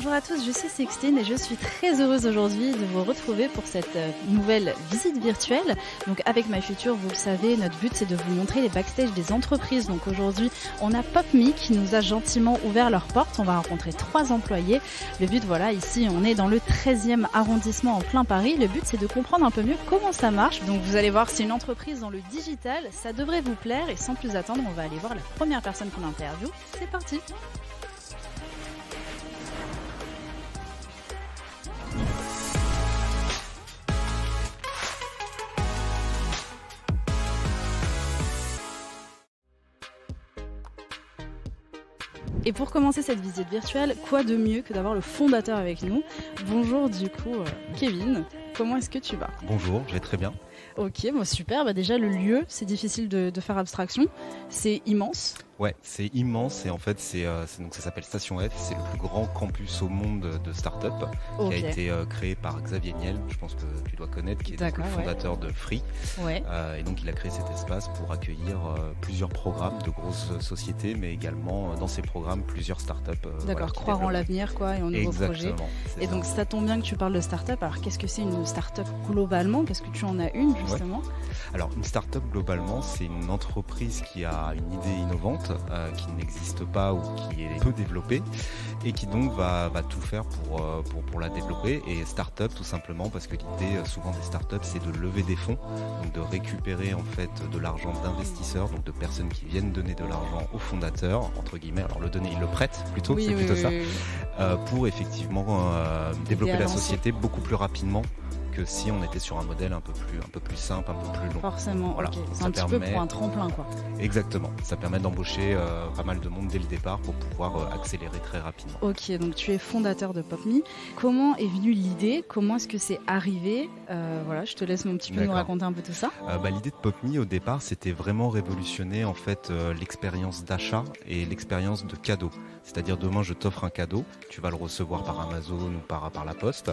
Bonjour à tous, je suis Sixtine et je suis très heureuse aujourd'hui de vous retrouver pour cette nouvelle visite virtuelle. Donc avec MyFuture, vous le savez, notre but c'est de vous montrer les backstage des entreprises. Donc aujourd'hui, on a PopMe qui nous a gentiment ouvert leurs portes. On va rencontrer 3 employés. Le but, voilà, ici on est dans le 13e arrondissement en plein Paris. Le but c'est de comprendre un peu mieux comment ça marche. Donc vous allez voir, c'est une entreprise dans le digital. Ça devrait vous plaire et sans plus attendre, on va aller voir la première personne qu'on interviewe. C'est parti! Et pour commencer cette visite virtuelle, quoi de mieux que d'avoir le fondateur avec nous. Bonjour du coup Kevin, comment est-ce que tu vas? Bonjour, je vais très bien. Ok, bon, super, déjà le lieu, c'est difficile de faire abstraction, c'est immense. Ouais, c'est immense et en fait donc ça s'appelle Station F, c'est le plus grand campus au monde de start-up qui a été créé par Xavier Niel, je pense que tu dois connaître, qui est donc le fondateur de Free. Ouais. Et donc il a créé cet espace pour accueillir plusieurs programmes de grosses sociétés, mais également dans ces programmes plusieurs start-up. D'accord, croire en l'avenir quoi et en nouveaux projets. Et donc ça tombe bien que tu parles de start-up. Alors qu'est-ce que c'est une start-up globalement? Qu'est-ce que tu en as une justement? Alors une start-up globalement, c'est une entreprise qui a une idée innovante, qui n'existe pas ou qui est peu développée et qui donc va tout faire pour la développer. Et start-up tout simplement parce que l'idée souvent des start-up c'est de lever des fonds, donc de récupérer en fait de l'argent d'investisseurs, donc de personnes qui viennent donner de l'argent aux fondateurs entre guillemets. Alors le donner, ils le prêtent plutôt, c'est plutôt ça, pour effectivement développer la société beaucoup plus rapidement que si on était sur un modèle un peu plus simple, un peu plus long. Forcément, voilà. C'est un petit peu pour un tremplin quoi. Exactement, ça permet d'embaucher pas mal de monde dès le départ pour pouvoir accélérer très rapidement. Ok, donc tu es fondateur de PopMe. Comment est venue l'idée? Comment est-ce que c'est arrivé? Voilà, je te laisse un petit peu nous raconter un peu tout ça. L'idée de PopMe au départ, c'était vraiment révolutionner en fait l'expérience d'achat et l'expérience de cadeau. C'est-à-dire demain je t'offre un cadeau, tu vas le recevoir par Amazon ou par la poste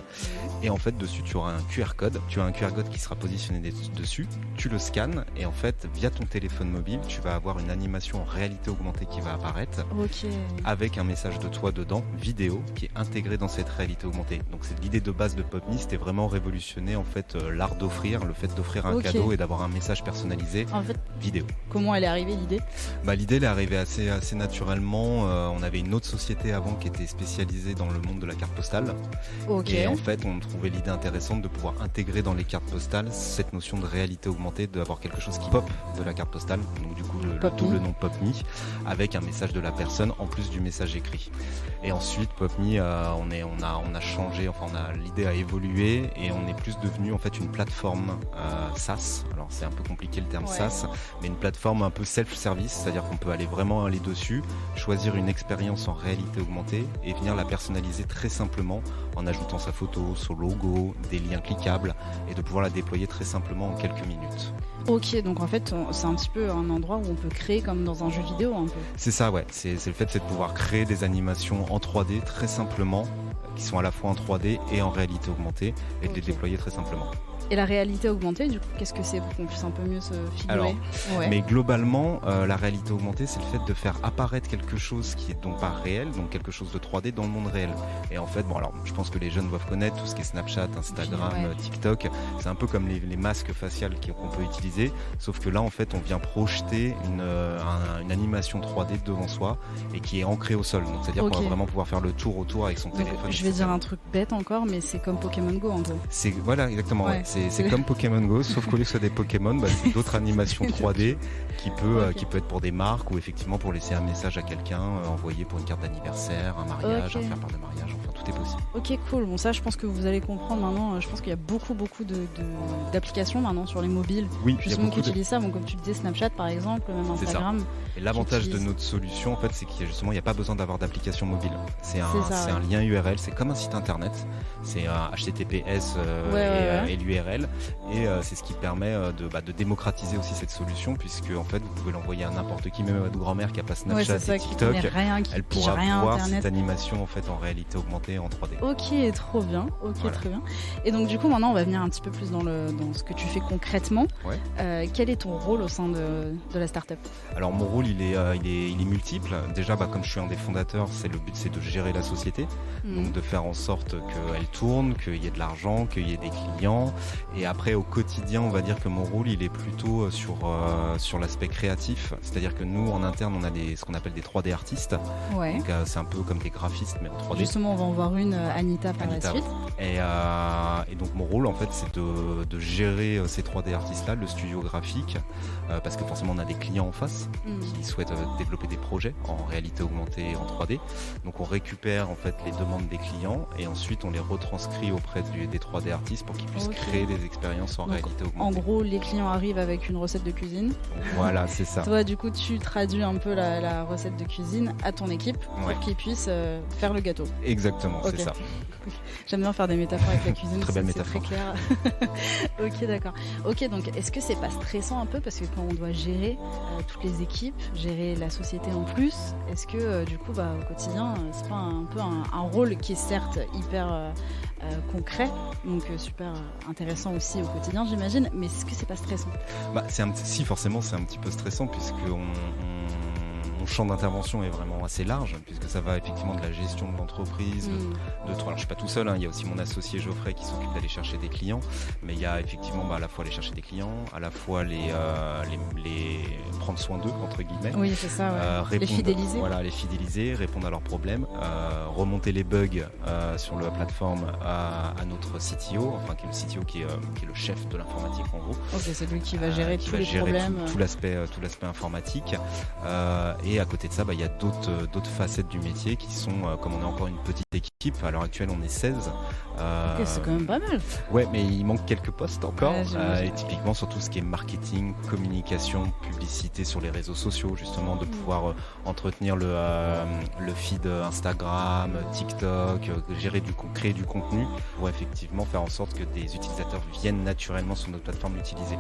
et en fait dessus tu auras un QR code. Tu as un QR code qui sera positionné dessus, tu le scannes et en fait via ton téléphone mobile tu vas avoir une animation en réalité augmentée qui va apparaître avec un message de toi dedans, vidéo, qui est intégré dans cette réalité augmentée. Donc c'est l'idée de base de PopMe, c'était vraiment révolutionner en fait l'art d'offrir, le fait d'offrir un cadeau et d'avoir un message personnalisé en fait, vidéo. Comment elle est arrivée l'idée? L'idée elle est arrivée assez naturellement. On avait une autre société avant qui était spécialisée dans le monde de la carte postale. Et en fait on trouvait l'idée intéressante de pouvoir intégrer dans les cartes postales cette notion de réalité augmentée, d'avoir quelque chose qui pop de la carte postale, donc du coup le double nom PopMe, avec un message de la personne en plus du message écrit. Et ensuite PopMe, on a changé, enfin l'idée a évolué et on est plus devenu en fait une plateforme SaaS. Alors c'est un peu compliqué le terme SaaS, mais une plateforme un peu self-service, c'est-à-dire qu'on peut vraiment aller dessus, choisir une expérience en réalité augmentée et venir la personnaliser très simplement en ajoutant sa photo, son logo, des liens cliquables et de pouvoir la déployer très simplement en quelques minutes. Ok, donc en fait c'est un petit peu un endroit où on peut créer comme dans un jeu vidéo un peu. C'est ça, ouais, c'est le fait de pouvoir créer des animations en 3D très simplement, qui sont à la fois en 3D et en réalité augmentée et de les déployer très simplement. Et la réalité augmentée, du coup, qu'est-ce que c'est pour qu'on puisse un peu mieux se figurer? Mais globalement, la réalité augmentée, c'est le fait de faire apparaître quelque chose qui est donc pas réel, donc quelque chose de 3D dans le monde réel. Et en fait, je pense que les jeunes doivent connaître tout ce qui est Snapchat, Instagram, TikTok. C'est un peu comme les masques faciales qu'on peut utiliser, sauf que là, en fait, on vient projeter une animation 3D devant soi et qui est ancrée au sol. Donc, c'est-à-dire qu'on va vraiment pouvoir faire le tour autour avec son téléphone. Je vais dire un truc bête encore, mais c'est comme Pokémon Go en gros. Voilà, exactement. Ouais. C'est comme Pokémon Go, sauf qu'au lieu que ce soit des Pokémon, c'est d'autres animations 3D qui peut être pour des marques ou effectivement pour laisser un message à quelqu'un, envoyer pour une carte d'anniversaire, un mariage, un faire part de mariage, enfin tout est possible. Ok, cool. Bon, ça je pense que vous allez comprendre maintenant. Je pense qu'il y a beaucoup d'applications maintenant sur les mobiles. Oui, justement qui utilisent ça. Bon, comme tu disais, Snapchat par exemple, même Instagram. Et l'avantage de notre solution, en fait, c'est qu'il n'y a pas besoin d'avoir d'application mobile. C'est un lien URL, c'est comme un site internet. C'est un HTTPS et l'URL. Et c'est ce qui permet de démocratiser aussi cette solution, puisque en fait vous pouvez l'envoyer à n'importe qui, même à votre grand-mère qui n'a pas Snapchat et TikTok, elle pourra voir cette animation en fait en réalité augmentée gérer en 3D. Ok, trop bien. Très bien. Et donc du coup maintenant on va venir un petit peu plus dans ce que tu fais concrètement. Ouais. Quel est ton rôle au sein de la startup? Alors mon rôle il est multiple. Déjà comme je suis un des fondateurs, le but c'est de gérer la société, donc de faire en sorte qu'elle tourne, qu'il y ait de l'argent, qu'il y ait des clients. Et après au quotidien on va dire que mon rôle il est plutôt sur l'aspect créatif. C'est-à-dire que nous en interne on a ce qu'on appelle des 3D artistes. Ouais. Donc c'est un peu comme des graphistes mais en 3D. Justement on va en voir une, Anita par la suite. Et donc mon rôle en fait c'est de gérer ces 3D artistes là, le studio graphique, parce que forcément on a des clients en face qui souhaitent développer des projets en réalité augmentée en 3D. Donc on récupère en fait les demandes des clients et ensuite on les retranscrit auprès des 3D artistes pour qu'ils puissent créer des expériences en réalité augmentée. En gros les clients arrivent avec une recette de cuisine. Voilà, c'est ça. Toi du coup tu traduis un peu la recette de cuisine à ton équipe pour qu'ils puissent faire le gâteau. Exactement, c'est ça. J'aime bien faire des métaphores avec la cuisine. Très belle métaphore. C'est très clair. Ok, d'accord. Ok, donc est-ce que c'est pas stressant un peu parce que quand on doit gérer toutes les équipes, gérer la société en plus, est-ce que du coup au quotidien c'est pas un peu un rôle qui est certes hyper concret, donc super intéressant aussi au quotidien j'imagine, mais est-ce que c'est pas stressant? Si, forcément c'est un petit peu stressant puisque mon champ d'intervention est vraiment assez large puisque ça va effectivement de la gestion de l'entreprise, alors je suis pas tout seul, il y a aussi mon associé Geoffrey qui s'occupe d'aller chercher des clients, mais il y a effectivement à la fois aller chercher des clients, à la fois les prendre soin d'eux entre guillemets. Oui c'est ça, ouais. Les fidéliser. Voilà, les fidéliser, répondre à leurs problèmes, remonter les bugs sur la plateforme à notre CTO, enfin qui est le CTO qui est le chef de l'informatique en gros. Ok, c'est lui qui va gérer tous les problèmes. Tout l'aspect informatique. Et à côté de ça, il y a d'autres facettes du métier qui sont, comme on est encore une petite équipe, à l'heure actuelle on est 16. Ok, c'est quand même pas mal. Ouais, mais il manque quelques postes encore. Ouais, et typiquement sur tout ce qui est marketing, communication, publicité sur les réseaux sociaux, justement, de pouvoir entretenir le feed Instagram, TikTok, créer du contenu pour effectivement faire en sorte que des utilisateurs viennent naturellement sur notre plateforme l'utiliser.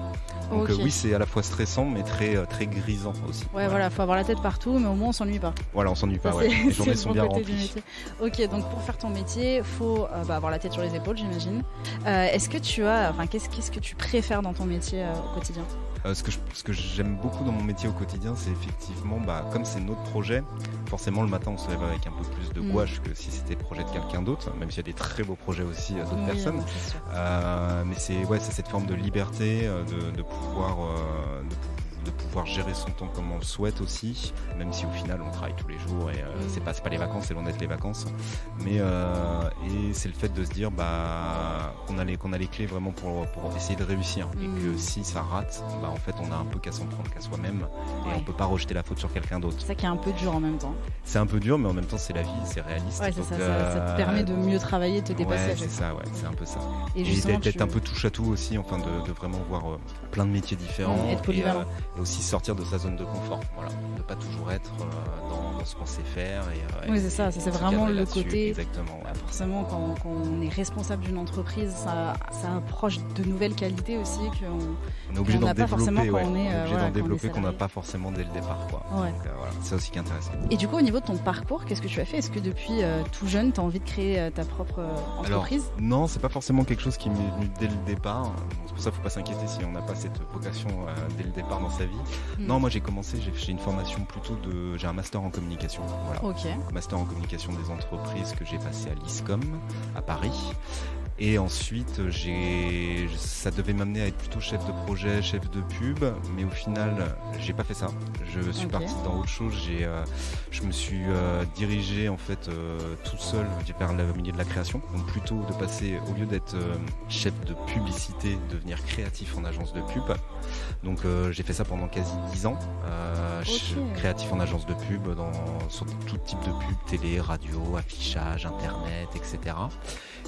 Donc oui, c'est à la fois stressant mais très, très grisant aussi. Ouais, voilà, faut avoir la tête partout, mais au moins on s'ennuie pas. Voilà, on s'ennuie pas, les journées sont bien remplies. Ok, donc pour faire ton métier, faut avoir la tête sur les épaules, j'imagine. Est-ce que qu'est-ce que tu préfères dans ton métier au quotidien? Ce que j'aime beaucoup dans mon métier au quotidien, c'est effectivement, comme c'est notre projet, forcément le matin on se lève avec un peu plus de gouache que si c'était le projet de quelqu'un d'autre, même s'il y a des très beaux projets aussi d'autres personnes. Mais c'est cette forme de liberté, de pouvoir gérer son temps comme on le souhaite aussi, même si au final on travaille tous les jours et c'est pas les vacances, c'est loin d'être les vacances, mais et c'est le fait de se dire qu'on a les clés vraiment pour essayer de réussir et que si ça rate, en fait on a un peu qu'à s'en prendre qu'à soi-même et on peut pas rejeter la faute sur quelqu'un d'autre. C'est ça qui est un peu dur en même temps. C'est un peu dur, mais en même temps c'est la vie, c'est réaliste. Ouais, c'est ça te permet de mieux travailler, de te dépasser. Ouais, c'est ça, c'est un peu ça. Et d'être un peu touche à tout aussi, enfin de vraiment voir plein de métiers différents et aussi sortir de sa zone de confort, voilà, ne pas toujours être dans ce qu'on sait faire. Oui, c'est ça, c'est vraiment le côté. Exactement. Ouais. Forcément, quand on est responsable d'une entreprise, ça approche de nouvelles qualités aussi on est obligé d'en développer, qu'on n'a pas pas forcément dès le départ, quoi. Ouais. Donc, voilà, c'est aussi qui est intéressant. Et du coup, au niveau de ton parcours, qu'est-ce que tu as fait? Est-ce que depuis tout jeune, tu as envie de créer ta propre entreprise? Alors, non, c'est pas forcément quelque chose qui m'est venu dès le départ. C'est pour ça qu'il ne faut pas s'inquiéter si on n'a pas cette vocation dès le départ dans sa vie. Non, moi j'ai une formation j'ai un master en communication. Voilà. Ok. Master en communication des entreprises que j'ai passé à l'ISCOM à Paris. Et ensuite, ça devait m'amener à être plutôt chef de projet, chef de pub, mais au final, j'ai pas fait ça. Je suis parti dans autre chose. Je me suis dirigé en fait tout seul vers le milieu de la création. Donc plutôt de passer, au lieu d'être chef de publicité, devenir créatif en agence de pub. Donc j'ai fait ça pendant quasi 10 ans. Créatif en agence de pub sur tout type de pub, télé, radio, affichage, internet, etc.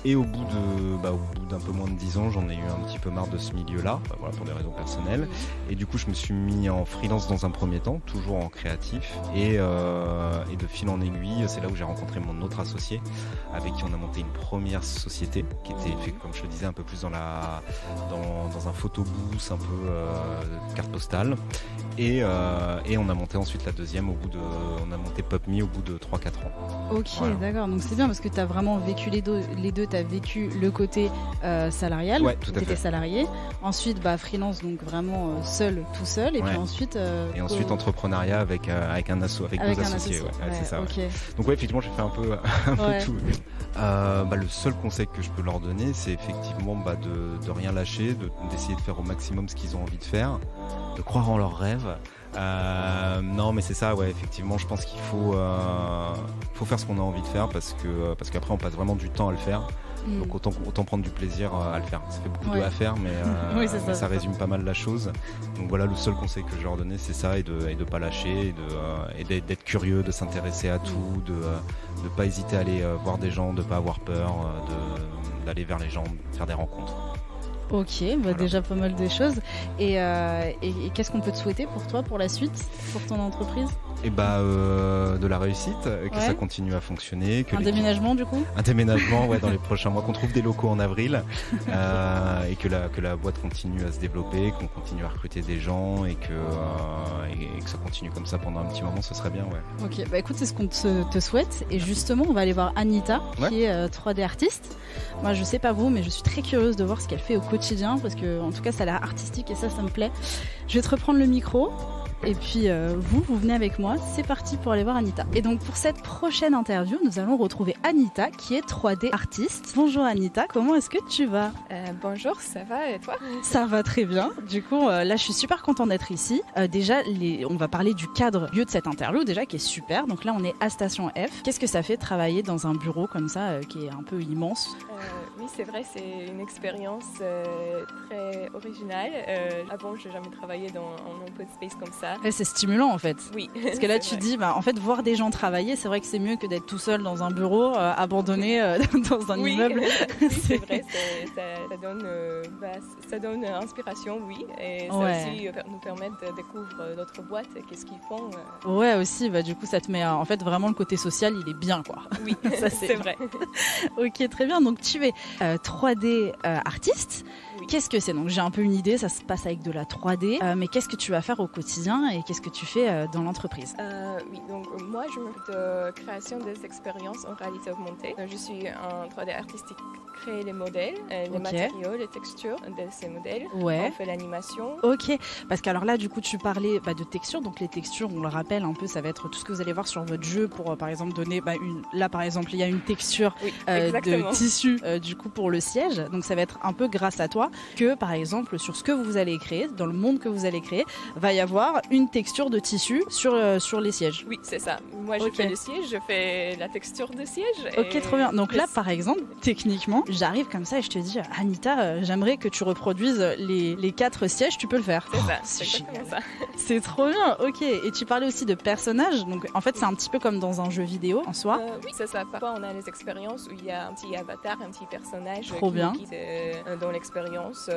Et au bout au bout d'un peu moins de 10 ans, j'en ai eu un petit peu marre de ce milieu-là, voilà, pour des raisons personnelles. Et du coup, je me suis mis en freelance dans un premier temps, toujours en créatif. Et de fil en aiguille, c'est là où j'ai rencontré mon autre associé, avec qui on a monté une première société, qui était, comme je le disais, un peu plus dans un photobooth, un peu carte postale. Et on a monté ensuite la deuxième on a monté PopMe au bout de 3-4 ans. Ok, voilà. D'accord, donc c'est bien parce que tu as vraiment vécu les deux, tu as vécu le côté salarial, tu étais salarié, ensuite freelance, donc vraiment tout seul, et puis ensuite... ensuite entrepreneuriat avec un asso, avec deux associés. C'est ça. Okay. Donc effectivement j'ai fait un peu tout. Le seul conseil que je peux leur donner, c'est effectivement de rien lâcher, d'essayer de faire au maximum ce qu'ils ont envie de faire, de croire en leurs rêves. Non mais c'est ça, effectivement je pense qu'il faut faire ce qu'on a envie de faire parce qu'après on passe vraiment du temps à le faire. Donc autant prendre du plaisir à le faire. Ça fait beaucoup de à faire, mais, mais ça résume pas mal la chose. Donc voilà, le seul conseil que je leur donnais, c'est ça, et de pas lâcher, et d'être curieux, de s'intéresser à tout, de pas hésiter à aller voir des gens, de pas avoir peur, d'aller vers les gens, faire des rencontres. Ok, voilà. Déjà pas mal de choses. Et qu'est-ce qu'on peut te souhaiter pour toi, pour la suite, pour ton entreprise ? De la réussite, que ça continue à fonctionner. Un déménagement du coup ? Un déménagement, dans les prochains mois, qu'on trouve des locaux en avril, et que la boîte continue à se développer, qu'on continue à recruter des gens, et que ça continue comme ça pendant un petit moment, ce serait bien, Ok, écoute, c'est ce qu'on te souhaite. Et justement, on va aller voir Anita, qui est 3D artiste. Moi, je sais pas vous, mais je suis très curieuse de voir ce qu'elle fait au quotidien, parce que en tout cas, ça a l'air artistique et ça me plaît. Je vais te reprendre le micro. Et puis vous venez avec moi, c'est parti pour aller voir Anita. Et donc pour cette prochaine interview, nous allons retrouver Anita qui est 3D artiste. Bonjour Anita, comment est-ce que tu vas ? Bonjour, ça va et toi ? Ça va très bien. Du coup, là je suis super contente d'être ici. Déjà, on va parler du cadre lieu de cette interview déjà qui est super. Donc là on est à Station F. Qu'est-ce que ça fait de travailler dans un bureau comme ça qui est un peu immense ? Oui, c'est vrai, c'est une expérience très originale. Avant, je n'ai jamais travaillé dans un open space comme ça. Et c'est stimulant en fait. Oui. Parce que là tu dis, en fait voir des gens travailler, c'est vrai que c'est mieux que d'être tout seul dans un bureau, abandonné dans un immeuble. Oui, c'est vrai, ça donne inspiration, oui. Et ça aussi nous permet de découvrir d'autres boîtes, qu'est-ce qu'ils font. Ouais aussi, du coup ça te met, en fait vraiment le côté social il est bien quoi. Oui, ça c'est vrai. Ok, très bien, donc tu es 3D artiste. Oui. Qu'est-ce que c'est ? Donc j'ai un peu une idée, ça se passe avec de la 3D, mais qu'est-ce que tu vas faire au quotidien et qu'est-ce que tu fais dans l'entreprise ? Oui, donc moi je m'occupe de création des expériences en réalité augmentée. Je suis un 3D artiste qui crée les modèles, les matériaux, les textures de ces modèles. On fait l'animation. Ok, parce qu'alors là du coup tu parlais de textures, donc les textures on le rappelle un peu, ça va être tout ce que vous allez voir sur votre jeu pour par exemple donner là par exemple il y a une texture de tissu du coup pour le siège, donc ça va être un peu grâce à toi que par exemple sur ce que vous allez créer, dans le monde que vous allez créer, va y avoir une texture de tissu sur les sièges. Oui, c'est ça. Moi je fais le siège, je fais la texture de siège. Ok, trop bien. Donc là par exemple, techniquement, j'arrive comme ça et je te dis Anita, j'aimerais que tu reproduises les 4 sièges, tu peux le faire. C'est ça, c'est exactement ça. C'est trop bien, ok. Et tu parlais aussi de personnages, donc en fait c'est un petit peu comme dans un jeu vidéo en soi. Oui, c'est ça. Parfois on a les expériences où il y a un petit avatar, un petit personnage qui est dans l'expérience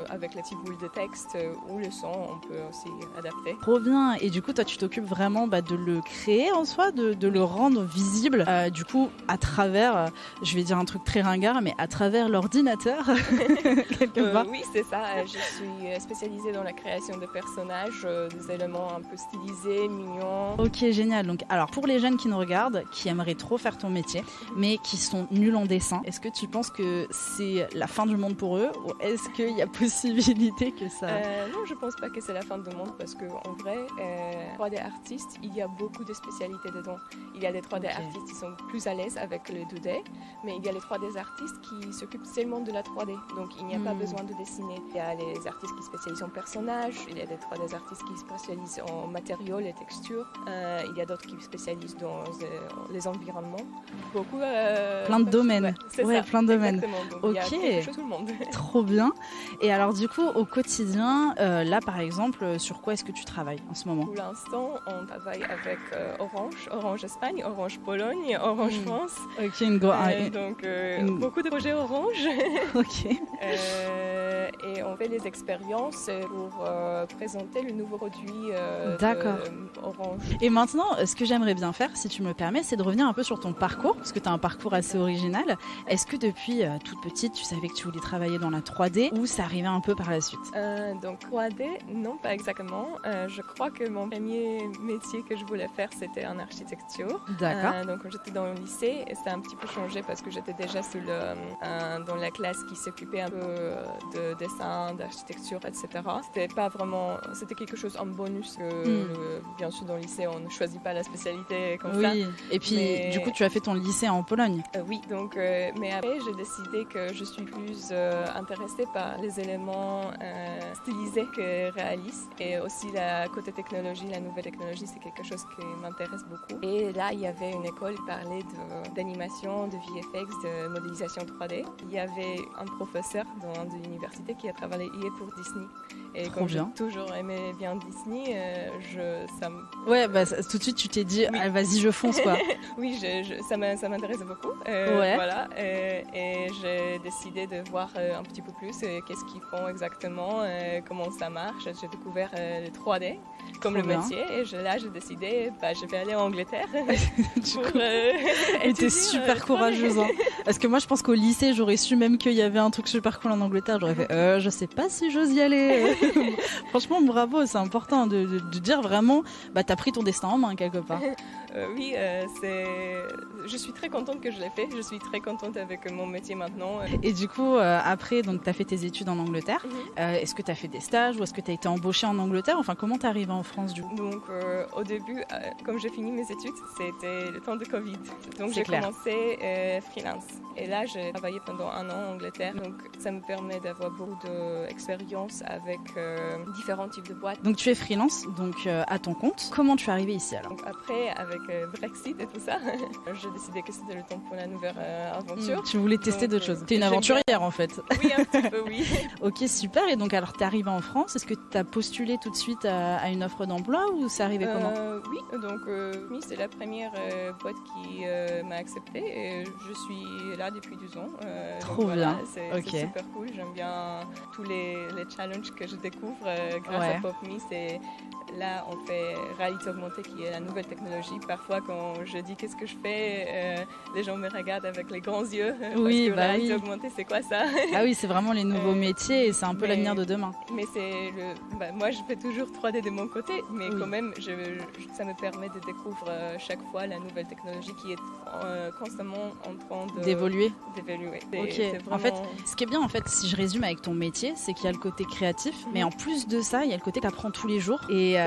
avec la petite boule de texte ou le son, on peut aussi adapter. Trop bien. Et du coup toi tu t'occupes vraiment de le créer en soi, de le rendre visible du coup à travers, je vais dire un truc très ringard, mais à travers l'ordinateur quelque part. Oui, c'est ça. Je suis spécialisée dans la création de personnages, des éléments un peu stylisés, mignons. Ok, génial. Donc alors pour les jeunes qui nous regardent, qui aimeraient trop faire ton métier, mais qui sont nuls en dessin, est-ce que tu penses que c'est la fin du monde pour eux ou est-ce qu'il y a possibilité que ça... Non, je pense pas que c'est la fin du monde parce qu'en vrai, 3D artistes, il y a beaucoup de spécialités dedans. Il y a des 3D artistes qui sont plus à l'aise avec le 2D, mais il y a les 3D artistes qui s'occupent seulement de la 3D, donc il n'y a pas besoin de dessiner. Il y a les artistes qui spécialisent en personnages, il y a des 3D artistes qui spécialisent en matériaux, les textures, il y a d'autres qui spécialisent dans les environnements. Beaucoup... plein de domaines. Ouais, plein de domaines. Exactement. Donc, il y a quelque chose pour tout le monde. Trop bien. bien. Et alors du coup, au quotidien, là par exemple, sur quoi est-ce que tu travailles en ce moment? Pour l'instant, on travaille avec Orange Espagne, Orange Pologne, Orange France. Ok, donc beaucoup de projets Orange. Ok. Et on fait les expériences pour présenter le nouveau produit Orange. Et maintenant, ce que j'aimerais bien faire, si tu me permets, c'est de revenir un peu sur ton parcours, parce que tu as un parcours assez original. Est-ce que depuis toute petite, tu savais que tu voulais travailler dans la 3D ou ça arrivait un peu par la suite? Donc 3D, non, pas exactement. Je crois que mon premier métier que je voulais faire, c'était en architecture. D'accord. Donc quand j'étais dans le lycée, et ça a un petit peu changé parce que j'étais déjà dans la classe qui s'occupait un peu de dessin, d'architecture, etc. C'était pas vraiment, c'était quelque chose en bonus. Bien sûr, dans le lycée, on ne choisit pas la spécialité comme ça. Oui. Et puis, du coup, tu as fait ton lycée en Pologne. Oui. Donc, mais après, j'ai décidé que je suis plus intéressée par les éléments stylisés que réalistes, et aussi la côté technologie, la nouvelle technologie, c'est quelque chose qui m'intéresse beaucoup. Et là, il y avait une école qui parlait d'animation, de VFX, de modélisation 3D. Il y avait un professeur dans l'université qui a travaillé pour Disney. Et comme j'ai toujours aimé bien Disney, Ouais, bah, tout de suite, tu t'es dit, ah, vas-y, je fonce, quoi. Oui, ça m'intéressait beaucoup. Voilà. Et j'ai décidé de voir un petit peu plus qu'est-ce qu'ils font exactement, comment ça marche. J'ai découvert le 3D comme le métier, et là, j'ai décidé, je vais aller en Angleterre. Et t'es super courageuse, hein. Parce que moi, je pense qu'au lycée, j'aurais su même qu'il y avait un truc super cool en Angleterre. J'aurais fait, je sais pas si j'ose y aller. Franchement, bravo, c'est important de dire vraiment, t'as pris ton destin en main quelque part. Oui, je suis très contente que je l'ai fait. Je suis très contente avec mon métier maintenant. Et du coup, après, donc, tu as fait tes études en Angleterre. Est-ce que tu as fait des stages ou est-ce que tu as été embauchée en Angleterre? Enfin, comment tu es arrivée en France du coup? Donc, au début, comme j'ai fini mes études, c'était le temps de Covid. Donc, j'ai commencé freelance. Et là, j'ai travaillé pendant 1 an en Angleterre. Donc, ça me permet d'avoir beaucoup d'expérience avec différents types de boîtes. Donc, tu es freelance, donc à ton compte. Comment tu es arrivée ici alors? Donc, après, avec Brexit et tout ça, j'ai décidé que c'était le temps pour la nouvelle aventure. Tu voulais tester d'autres choses. Tu es une aventurière en fait. Oui, un petit peu, oui. Ok, super. Et donc, alors, tu es arrivée en France. Est-ce que tu as postulé tout de suite à une offre d'emploi ou c'est arrivé comment? Oui, donc c'est la première boîte qui m'a acceptée et je suis là depuis 12 ans. Trop bien. C'est super cool. J'aime bien tous les challenges que je découvre grâce à PopMe. Là, on fait réalité augmentée qui est la nouvelle technologie. Parfois, quand je dis qu'est-ce que je fais, les gens me regardent avec les grands yeux. Oui, parce que réalité augmentée, c'est quoi ça? Ah oui, c'est vraiment les nouveaux métiers et c'est un peu l'avenir de demain. Mais c'est moi, je fais toujours 3D de mon côté, mais quand même, ça me permet de découvrir chaque fois la nouvelle technologie qui est constamment en train d'évoluer. Ok. En fait, ce qui est bien, en fait, si je résume avec ton métier, c'est qu'il y a le côté créatif, mais en plus de ça, il y a le côté que tu apprends tous les jours et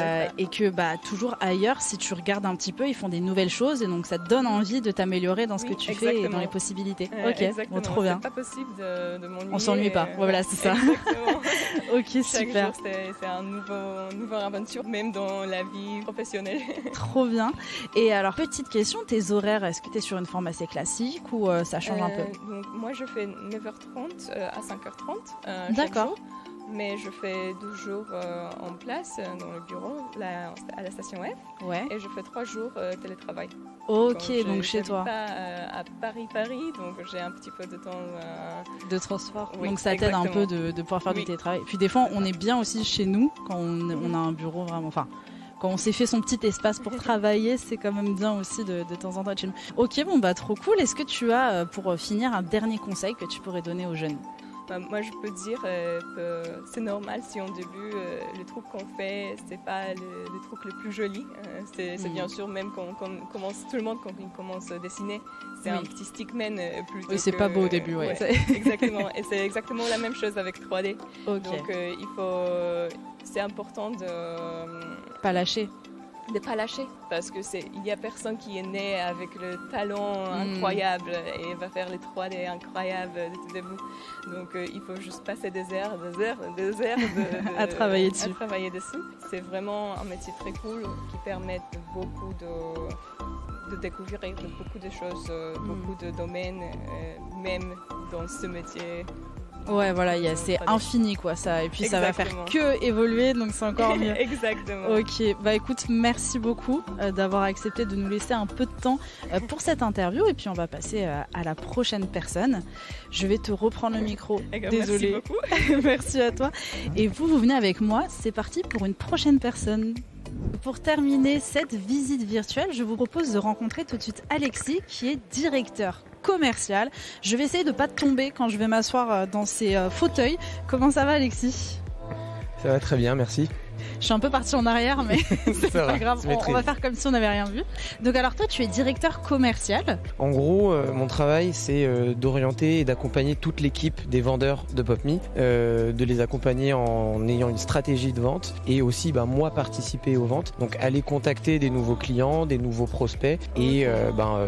que toujours ailleurs, si tu regardes un petit peu, ils font des nouvelles choses et donc ça te donne envie de t'améliorer dans ce que tu fais et dans les possibilités. Ok, bon, trop bien. C'est pas possible de m'ennuyer. On s'ennuie pas. Voilà, c'est ça. Ok, super. Chaque jour, c'est un nouveau aventure, même dans la vie professionnelle. Trop bien. Et alors, petite question, tes horaires, est-ce que tu es sur une forme assez classique ou ça change un peu? Donc, moi, je fais 9h30 à 5h30. D'accord. Mais je fais 12 jours en place dans le bureau, à la station F. Ouais. Et je fais 3 jours télétravail. Ok, donc chez toi. Je pas à Paris, donc j'ai un petit peu de temps de transport. Oui, donc ça t'aide un peu de pouvoir faire du télétravail. Puis des fois, on est bien aussi chez nous quand on a un bureau vraiment. Enfin, quand on s'est fait son petit espace pour travailler, c'est quand même bien aussi de temps en temps être chez nous. Ok, bon trop cool. Est-ce que tu as, pour finir, un dernier conseil que tu pourrais donner aux jeunes? Moi, je peux dire que c'est normal si au début, le truc qu'on fait, c'est pas le truc le plus joli. C'est bien sûr, même quand on commence, tout le monde, quand il commence à dessiner, c'est un petit stickman plutôt. Oui, c'est pas beau au début, ouais. Exactement. Et c'est exactement la même chose avec 3D. Okay. Donc, c'est important de pas lâcher. De pas lâcher, parce que il y a personne qui est né avec le talent incroyable et va faire les 3D incroyables de tout début. Donc il faut juste passer des heures à travailler dessus. C'est vraiment un métier très cool qui permet beaucoup de découvrir beaucoup de choses, beaucoup de domaines, même dans ce métier. Ouais, voilà, c'est infini quoi ça. Et puis ça va faire que évoluer, donc c'est encore mieux. Exactement. Ok, bah écoute, merci beaucoup d'avoir accepté de nous laisser un peu de temps pour cette interview. Et puis on va passer à la prochaine personne. Je vais te reprendre le micro. Désolée. Merci beaucoup. Merci à toi. Et vous venez avec moi. C'est parti pour une prochaine personne. Pour terminer cette visite virtuelle, je vous propose de rencontrer tout de suite Alexis, qui est directeur commercial. Je vais essayer de ne pas tomber quand je vais m'asseoir dans ces fauteuils. Comment ça va, Alexis ? Ça va très bien, merci. Je suis un peu partie en arrière, mais c'est pas grave, on va faire comme si on n'avait rien vu. Donc alors toi, tu es directeur commercial. En gros, mon travail, c'est d'orienter et d'accompagner toute l'équipe des vendeurs de PopMe, de les accompagner en ayant une stratégie de vente et aussi moi participer aux ventes. Donc aller contacter des nouveaux clients, des nouveaux prospects et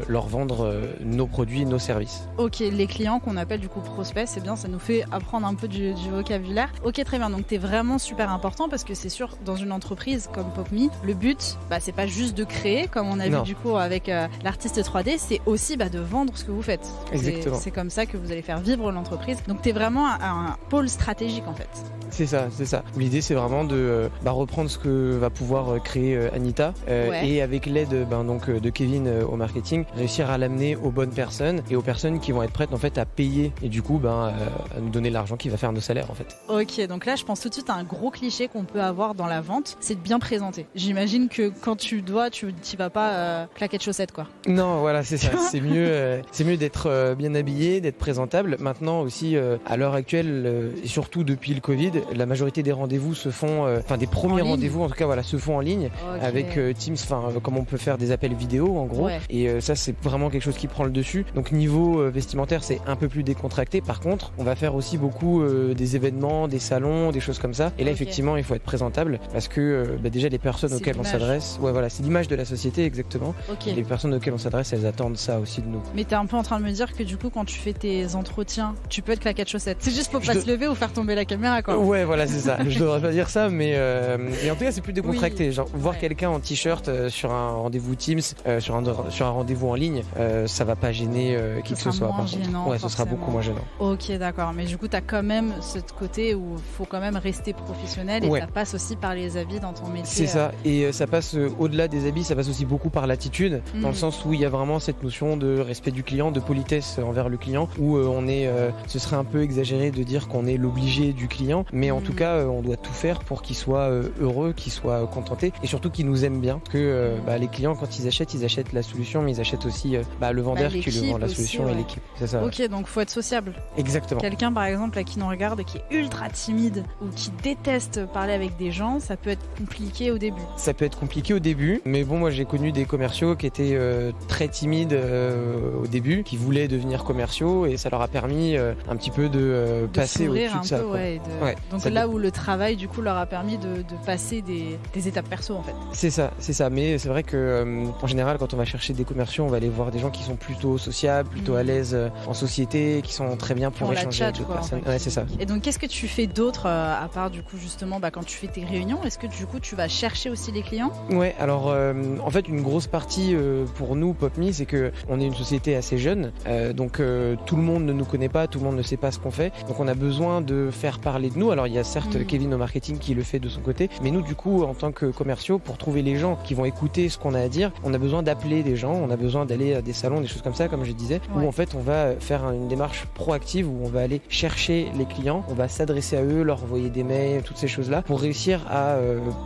leur vendre nos produits, nos services. Ok, les clients qu'on appelle du coup prospects, c'est bien, ça nous fait apprendre un peu du vocabulaire. Ok, très bien, donc t'es vraiment super important parce que c'est sûr, dans une entreprise comme PopMe, le but, c'est pas juste de créer, comme on a vu du coup avec l'artiste 3D, c'est aussi de vendre ce que vous faites. Exactement. C'est comme ça que vous allez faire vivre l'entreprise. Donc t'es vraiment un pôle stratégique en fait. C'est ça. L'idée, c'est vraiment de reprendre ce que va pouvoir créer Anita et avec l'aide de Kevin au marketing, réussir à l'amener aux bonnes personnes et aux personnes qui vont être prêtes en fait à payer et du coup à nous donner l'argent qui va faire nos salaires en fait. Ok, donc là je pense tout de suite à un gros cliché qu'on peut avoir dans la vente, c'est de bien présenter. J'imagine que quand tu vas pas claquer de chaussettes quoi. Non, voilà, c'est ça. c'est mieux d'être bien habillé, d'être présentable. Maintenant aussi, à l'heure actuelle, et surtout depuis le Covid, la majorité des rendez-vous se font, des premiers rendez-vous en tout cas, se font en ligne avec Teams, comme on peut faire des appels vidéo en gros. Et ça, c'est vraiment quelque chose qui prend le dessus. Donc niveau vestimentaire, c'est un peu plus décontracté. Par contre, on va faire aussi beaucoup des événements, des salons, des choses comme ça. Et là, effectivement, il faut être présentable parce que déjà les personnes auxquelles on s'adresse, c'est l'image de la société exactement. Les personnes auxquelles on s'adresse, elles attendent ça aussi de nous. Mais t'es un peu en train de me dire que du coup, quand tu fais tes entretiens, tu peux être claquer de chaussettes. C'est juste pour pas se lever ou faire tomber la caméra quoi. Ouais, voilà, c'est ça. Je devrais pas dire ça, mais en tout cas, c'est plus décontracté. Genre voir quelqu'un en t-shirt sur un rendez-vous Teams, sur un rendez-vous en ligne, ça va pas gêner qui que ce soit. Par gênant, contre, ce sera beaucoup moins gênant. Ok, d'accord. Mais du coup, t'as quand même ce côté où faut quand même rester professionnel et ça passe aussi par les habits dans ton métier. C'est ça. Et ça passe au-delà des habits, ça passe aussi beaucoup par l'attitude, dans le sens où il y a vraiment cette notion de respect du client, de politesse envers le client, où ce serait un peu exagéré de dire qu'on est l'obligé du client, mais en tout cas, on doit tout faire pour qu'il soit heureux, qu'il soit contenté et surtout qu'il nous aime bien. Que les clients, quand ils achètent la solution, mais ils achètent aussi le vendeur qui lui vend la solution et l'équipe. C'est ça. Ok, donc faut être sociable. Exactement. Quelqu'un par exemple qui nous regarde et qui est ultra timide ou qui déteste parler avec des gens, ça peut être compliqué au début. Ça peut être compliqué au début, mais bon, moi j'ai connu des commerciaux qui étaient très timides au début, qui voulaient devenir commerciaux et ça leur a permis un petit peu de passer au-dessus de ça. Donc là où le travail du coup leur a permis de passer des étapes perso en fait. C'est ça. Mais c'est vrai que en général, quand on va chercher des commerciaux, on va aller voir des gens qui sont plutôt sociables, plutôt à l'aise en société, qui sont très bien pour échanger avec d'autres personnes. C'est ça. Et donc qu'est-ce que tu fais d'autre à part du coup justement quand tu fais tes réunions? Est-ce que du coup tu vas chercher aussi les clients? Ouais, alors en fait une grosse partie pour nous PopMe, c'est que on est une société assez jeune, donc tout le monde ne nous connaît pas, tout le monde ne sait pas ce qu'on fait, donc on a besoin de faire parler de nous. Alors il y a certes Kevin au marketing qui le fait de son côté, mais nous du coup en tant que commerciaux, pour trouver les gens qui vont écouter ce qu'on a à dire, on a besoin d'appeler des gens, on a besoin d'aller à des salons, des choses comme ça comme je disais, où en fait on va faire une démarche proactive où on va aller chercher les clients, on va s'adresser à eux, leur envoyer des mails, toutes ces choses là pour réussir à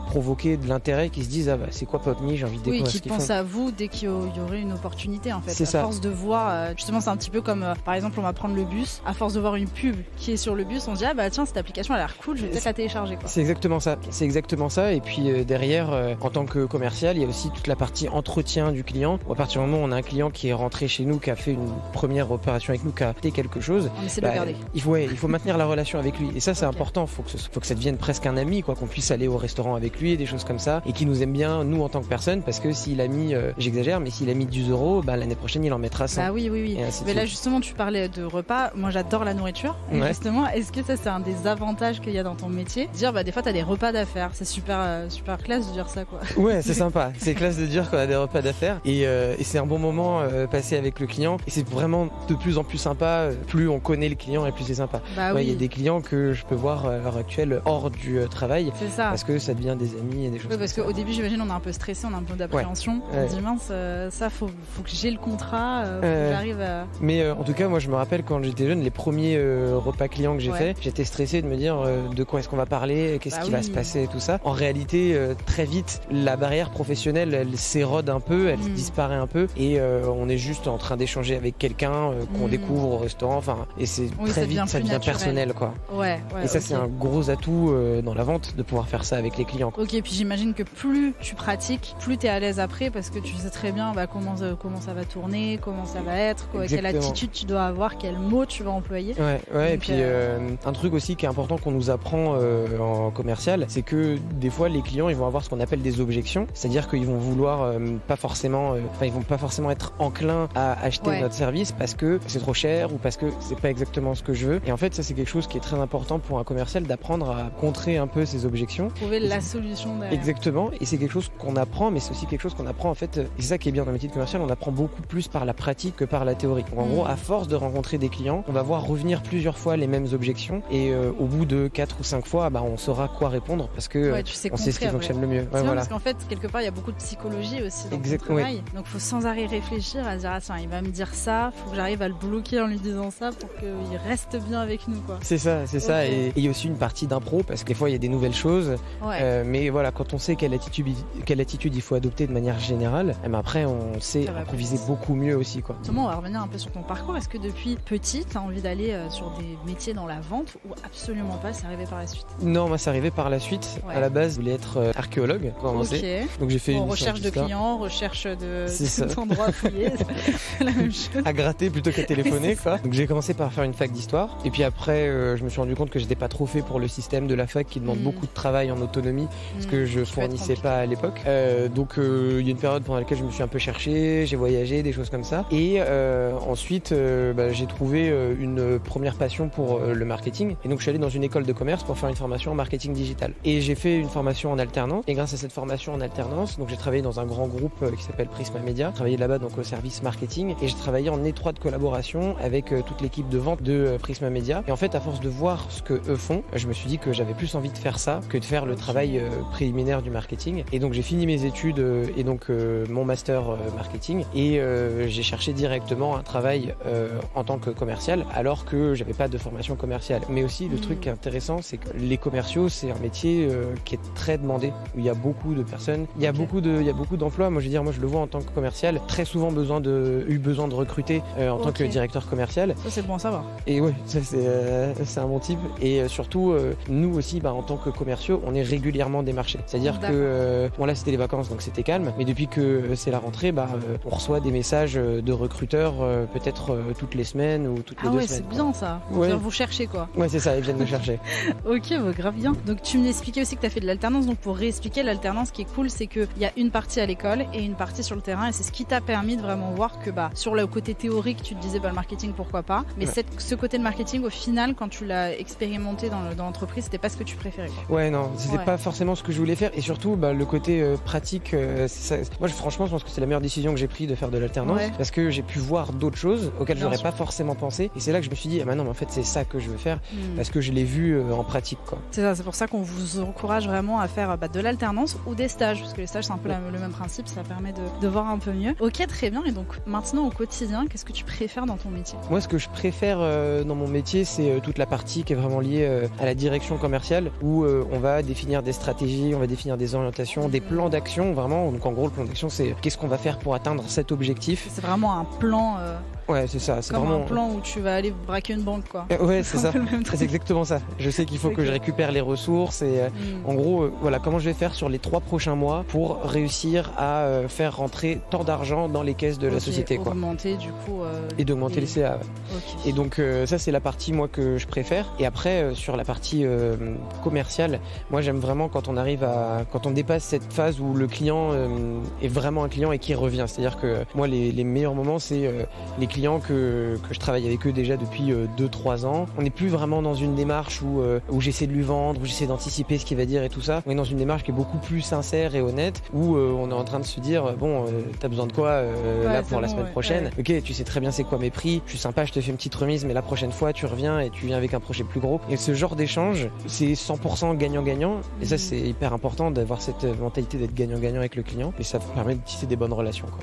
provoquer de l'intérêt, qu'ils se disent c'est quoi PopMe, j'ai envie de découvrir ce qu'ils font. Qu'ils pensent à vous dès qu'il y aurait une opportunité en fait. C'est ça. À force de voir, justement c'est un petit peu comme par exemple on va prendre le bus, à force de voir une pub qui est sur le bus, on se dit tiens cette application elle a l'air cool, je vais peut-être la télécharger quoi. C'est exactement ça et puis derrière en tant que commercial il y a aussi toute la partie entretien du client. À partir du moment où on a un client qui est rentré chez nous, qui a fait une première opération avec nous, qui a fait quelque chose, on essaie de le garder. Il faut maintenir la relation avec lui et ça c'est important, faut que ça devienne presque un ami quoi, qu'on puisse aller au restaurant avec lui et des choses comme ça, et qui nous aime bien nous en tant que personne, parce que s'il a mis, j'exagère, mais s'il a mis 10 €, l'année prochaine il en mettra 100. Bah oui. Mais là justement tu parlais de repas, moi j'adore la nourriture, et justement est-ce que ça c'est un des avantages qu'il y a dans ton métier, dire des fois t'as des repas d'affaires, c'est super classe de dire ça quoi. Ouais, c'est sympa, c'est classe de dire qu'on a des repas d'affaires, et c'est un bon moment passé avec le client, et c'est vraiment de plus en plus sympa, plus on connaît le client et plus c'est sympa. Il y a des clients que je peux voir à l'heure actuelle hors du travail, parce que ça devient des amis et des choses comme parce ça. Qu'au début j'imagine on est un peu stressé, on a un peu d'appréhension, on se dit mince, ça faut que j'ai le contrat, faut que j'arrive à... Mais en tout cas moi je me rappelle quand j'étais jeune, les premiers repas clients que j'ai fait, j'étais stressé de me dire de quoi est-ce qu'on va parler, qu'est-ce qui va se passer et tout ça. En réalité très vite la barrière professionnelle elle s'érode un peu, elle disparaît un peu, et on est juste en train d'échanger avec quelqu'un qu'on découvre au restaurant, et c'est très vite ça devient personnel quoi. Et ça c'est un gros atout dans la vente, de pouvoir faire ça avec les clients. Ok, puis j'imagine que plus tu pratiques, plus tu es à l'aise après, parce que tu sais très bien comment ça va tourner, comment ça va être, quelle attitude tu dois avoir, quel mot tu vas employer. Donc, et puis un truc aussi qui est important qu'on nous apprend en commercial, c'est que des fois les clients ils vont avoir ce qu'on appelle des objections, c'est-à-dire qu'ils vont vouloir ils vont pas forcément être enclins à acheter notre service parce que c'est trop cher ou parce que c'est pas exactement ce que je veux. Et en fait ça c'est quelque chose qui est très important pour un commercial, d'apprendre à contrer un peu ces objections. Trouver la solution derrière. Exactement, et c'est quelque chose qu'on apprend, mais c'est aussi quelque chose qu'on apprend en fait, et c'est ça qui est bien dans le métier de commercial, on apprend beaucoup plus par la pratique que par la théorie. Donc en gros, à force de rencontrer des clients, on va voir revenir plusieurs fois les mêmes objections, et au bout de 4 ou 5 fois, on saura quoi répondre, parce que on sait ce qui fonctionne le mieux. Parce qu'en fait, quelque part, il y a beaucoup de psychologie aussi dans ton travail, donc il faut sans arrêt réfléchir à dire tiens, il va me dire ça, faut que j'arrive à le bloquer en lui disant ça pour qu'il reste bien avec nous quoi. C'est ça, et il y a aussi une partie d'impro, parce que des fois il y a des nouvelles choses, mais voilà, quand on sait quelle attitude il faut adopter de manière générale, après on sait improviser beaucoup mieux aussi quoi. Justement, on va revenir un peu sur ton parcours. Est-ce que depuis petit, tu as envie d'aller sur des métiers dans la vente, ou absolument pas, c'est arrivé par la suite? Non, moi c'est arrivé par la suite. À la base, je voulais être archéologue pour commencer. Donc j'ai fait une recherche de clients, recherche d'endroits à fouiller, c'est la même chose. À gratter plutôt qu'à téléphoner quoi. Donc j'ai commencé par faire une fac d'histoire, et puis après je me suis rendu compte que j'étais pas trop fait pour le système de la fac qui demande beaucoup de travail en autonomie, parce que je fournissais pas à l'époque. Donc il y a une période pendant laquelle je me suis un peu cherché, j'ai voyagé, des choses comme ça, et ensuite j'ai trouvé une première passion pour le marketing, et donc je suis allé dans une école de commerce pour faire une formation en marketing digital, et j'ai fait une formation en alternance, et grâce à cette formation en alternance, donc j'ai travaillé dans un grand groupe qui s'appelle Prisma Media, j'ai travaillé là-bas donc au service marketing, et j'ai travaillé en étroite collaboration avec toute l'équipe de vente de Prisma Media, et en fait à force de voir ce que eux font, je me suis dit que j'avais plus envie de faire ça que de faire le travail préliminaire du marketing, et donc j'ai fini mes études et donc mon master marketing, et j'ai cherché directement un travail en tant que commercial, alors que j'avais pas de formation commerciale. Mais aussi le truc qui est intéressant, c'est que les commerciaux, c'est un métier qui est très demandé, où il y a beaucoup de personnes, il y a beaucoup d'emplois. Moi je le vois en tant que commercial, très souvent besoin de recruter en tant que directeur commercial. Ça c'est bon à savoir. Et ouais, ça c'est un bon type, et surtout nous aussi en tant que commerciaux, on est régulièrement démarchés. C'est-à-dire que là c'était les vacances donc c'était calme, mais depuis que c'est la rentrée, on reçoit des messages de recruteurs peut-être toutes les semaines ou toutes les 2 semaines. C'est bien ça. Vous cherchez quoi. Ouais, c'est ça, ils viennent me chercher. Ok, grave bien. Donc tu m'expliquais aussi que tu as fait de l'alternance, donc pour réexpliquer l'alternance, qui est cool, c'est qu'il y a une partie à l'école et une partie sur le terrain, et c'est ce qui t'a permis de vraiment voir que sur le côté théorique tu te disais le marketing pourquoi pas, mais ce côté de marketing au final quand tu l'as expérimenté dans l'entreprise, c'était pas ce que tu préférais quoi. Ouais, non, c'était pas forcément ce que je voulais faire, et surtout le côté pratique, c'est ça. Moi franchement je pense que c'est la meilleure décision que j'ai prise de faire de l'alternance, parce que j'ai pu voir d'autres choses auxquelles j'aurais pas forcément pensé, et c'est là que je me suis dit non mais en fait c'est ça que je veux faire, parce que je l'ai vu en pratique quoi. C'est ça, c'est pour ça qu'on vous encourage vraiment à faire de l'alternance ou des stages, parce que les stages c'est un peu le même principe, ça permet de voir un peu mieux. Ok, très bien. Et donc maintenant au quotidien, qu'est-ce que tu préfères dans ton métier? Moi ce que je préfère dans mon métier, c'est toute la partie qui est vraiment liée à la direction commerciale, où on va définir des stratégies, on va définir des orientations, des plans d'action vraiment. Donc en gros le plan d'action c'est qu'est-ce qu'on va faire pour atteindre cet objectif. C'est vraiment un plan Ouais, c'est ça. C'est comme vraiment un plan où tu vas aller braquer une banque, quoi. Ouais, c'est ça. C'est exactement ça. Je sais qu'il faut que je récupère les ressources et en gros, voilà, comment je vais faire sur les 3 prochains mois pour réussir à faire rentrer tant d'argent dans les caisses de la société, quoi. Augmenter du coup. Et d'augmenter les CA. Et donc ça, c'est la partie moi que je préfère. Et après, sur la partie commerciale, moi j'aime vraiment quand on dépasse cette phase où le client est vraiment un client et qui revient. C'est-à-dire que moi, les meilleurs moments, c'est les clients que je travaille avec eux déjà depuis 2-3 ans. On n'est plus vraiment dans une démarche où j'essaie de lui vendre, où j'essaie d'anticiper ce qu'il va dire et tout ça. On est dans une démarche qui est beaucoup plus sincère et honnête, où on est en train de se dire bon, t'as besoin de quoi là pour la semaine prochaine? Ok, tu sais très bien c'est quoi mes prix, je suis sympa, je te fais une petite remise, mais la prochaine fois tu reviens et tu viens avec un projet plus gros. Et ce genre d'échange, c'est 100% gagnant-gagnant. Et ça, c'est hyper important d'avoir cette mentalité d'être gagnant-gagnant avec le client. Et ça permet de tisser des bonnes relations, quoi.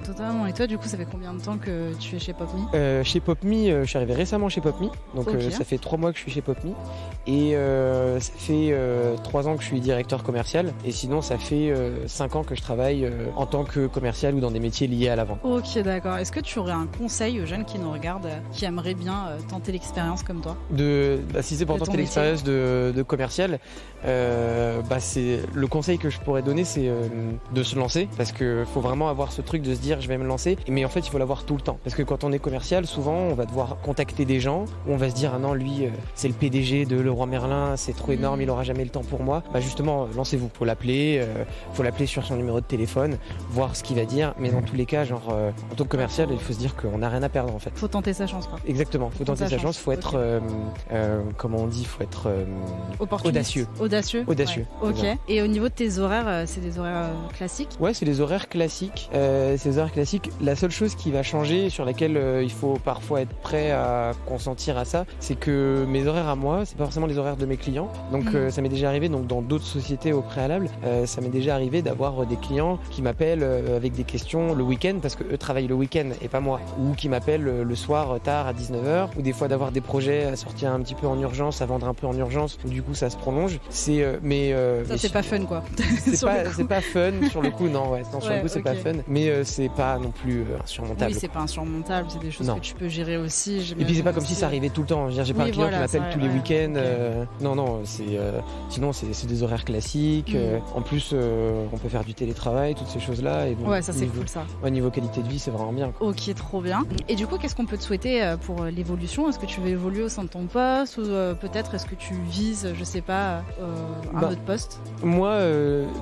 Totalement. Et toi, du coup, ça fait combien de temps que tu es chez PopMe? Chez PopMe, je suis arrivé récemment chez PopMe. Donc ça fait 3 mois que je suis chez PopMe. Et ça fait 3 ans que je suis directeur commercial. Et sinon, ça fait 5 ans que je travaille en tant que commercial ou dans des métiers liés à la vente. Ok, d'accord. Est-ce que tu aurais un conseil aux jeunes qui nous regardent, qui aimeraient bien tenter l'expérience comme toi? Si c'est pour tenter l'expérience de commercial, c'est le conseil que je pourrais donner, c'est de se lancer, parce que faut vraiment avoir ce truc de se dire je vais me lancer, mais en fait il faut l'avoir tout le temps, parce que quand on est commercial, souvent on va devoir contacter des gens, on va se dire ah non, lui c'est le PDG de Leroy Merlin, c'est trop énorme, il aura jamais le temps pour moi. Justement, lancez-vous, faut l'appeler sur son numéro de téléphone, voir ce qu'il va dire, mais dans tous les cas, en tant que commercial, il faut se dire qu'on n'a rien à perdre en fait. Faut tenter sa chance, quoi. Exactement, faut tenter sa chance, faut être comment on dit, faut être audacieux. Audacieux. Ouais. Ok. Et au niveau de tes horaires, c'est des horaires classiques? Ouais, c'est des horaires classiques. La seule chose qui va changer, sur laquelle il faut parfois être prêt à consentir à ça, c'est que mes horaires à moi, c'est pas forcément les horaires de mes clients. Donc ça m'est déjà arrivé, donc dans d'autres sociétés au préalable, ça m'est déjà arrivé d'avoir des clients qui m'appellent avec des questions le week-end, parce que eux travaillent le week-end et pas moi, ou qui m'appellent le soir tard à 19h, ou des fois d'avoir des projets à sortir un petit peu en urgence, à vendre un peu en urgence, où du coup ça se prolonge. C'est pas fun, quoi. C'est pas fun sur le coup, non, sur le coup c'est pas fun, mais c'est pas non plus insurmontable. Oui, c'est pas insurmontable, c'est des choses que tu peux gérer aussi. Et puis c'est pas comme si ça arrivait tout le temps. J'ai pas un client qui m'appelle tous les week-ends. Non, sinon c'est des horaires classiques. En plus, on peut faire du télétravail, toutes ces choses-là. Et donc, ça c'est cool ça. Niveau qualité de vie, c'est vraiment bien, quoi. Ok, trop bien. Et du coup, qu'est-ce qu'on peut te souhaiter pour l'évolution? Est-ce que tu veux évoluer au sein de ton poste, ou peut-être est-ce que tu vises, je sais pas, un autre poste? Moi,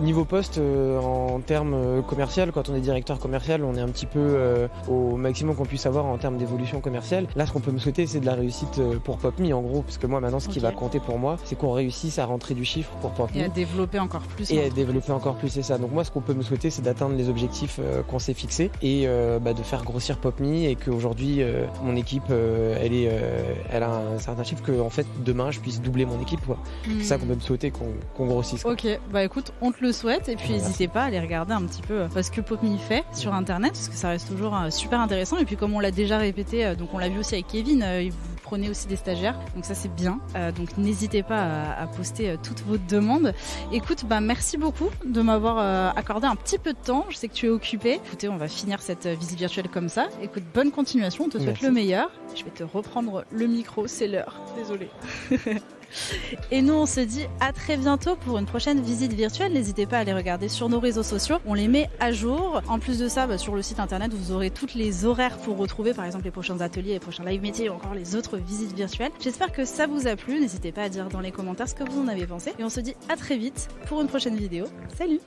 niveau poste, en termes commercial, quand on est directeur commercial, on est un petit peu au maximum qu'on puisse avoir en termes d'évolution commerciale. Là, ce qu'on peut me souhaiter, c'est de la réussite pour PopMe, en gros, parce que moi, maintenant, ce qui va compter pour moi, c'est qu'on réussisse à rentrer du chiffre pour PopMe. Et à développer encore plus. C'est ça. Donc moi, ce qu'on peut me souhaiter, c'est d'atteindre les objectifs qu'on s'est fixés et de faire grossir PopMe, et qu'aujourd'hui, mon équipe, elle a un certain chiffre, que en fait, demain, je puisse doubler mon équipe, quoi. C'est ça qu'on peut me souhaiter, qu'on grossisse, quoi. Ok, écoute, on te le souhaite, et puis n'hésitez pas à aller regarder un petit peu ce que PopMe fait sur internet, parce que ça reste toujours super intéressant. Et puis comme on l'a déjà répété, donc on l'a vu aussi avec Kevin, vous prenez aussi des stagiaires, donc ça c'est bien. Donc n'hésitez pas à poster toutes vos demandes. Écoute, merci beaucoup de m'avoir accordé un petit peu de temps. Je sais que tu es occupé. Écoutez, on va finir cette visite virtuelle comme ça. Écoute, bonne continuation, on te souhaite le meilleur. Je vais te reprendre le micro, c'est l'heure. Désolée. Et nous, on se dit à très bientôt pour une prochaine visite virtuelle. N'hésitez pas à les regarder sur nos réseaux sociaux. On les met à jour. En plus de ça, sur le site internet, vous aurez toutes les horaires pour retrouver, par exemple, les prochains ateliers, les prochains live métiers, ou encore les autres visites virtuelles. J'espère que ça vous a plu. N'hésitez pas à dire dans les commentaires ce que vous en avez pensé. Et on se dit à très vite pour une prochaine vidéo. Salut!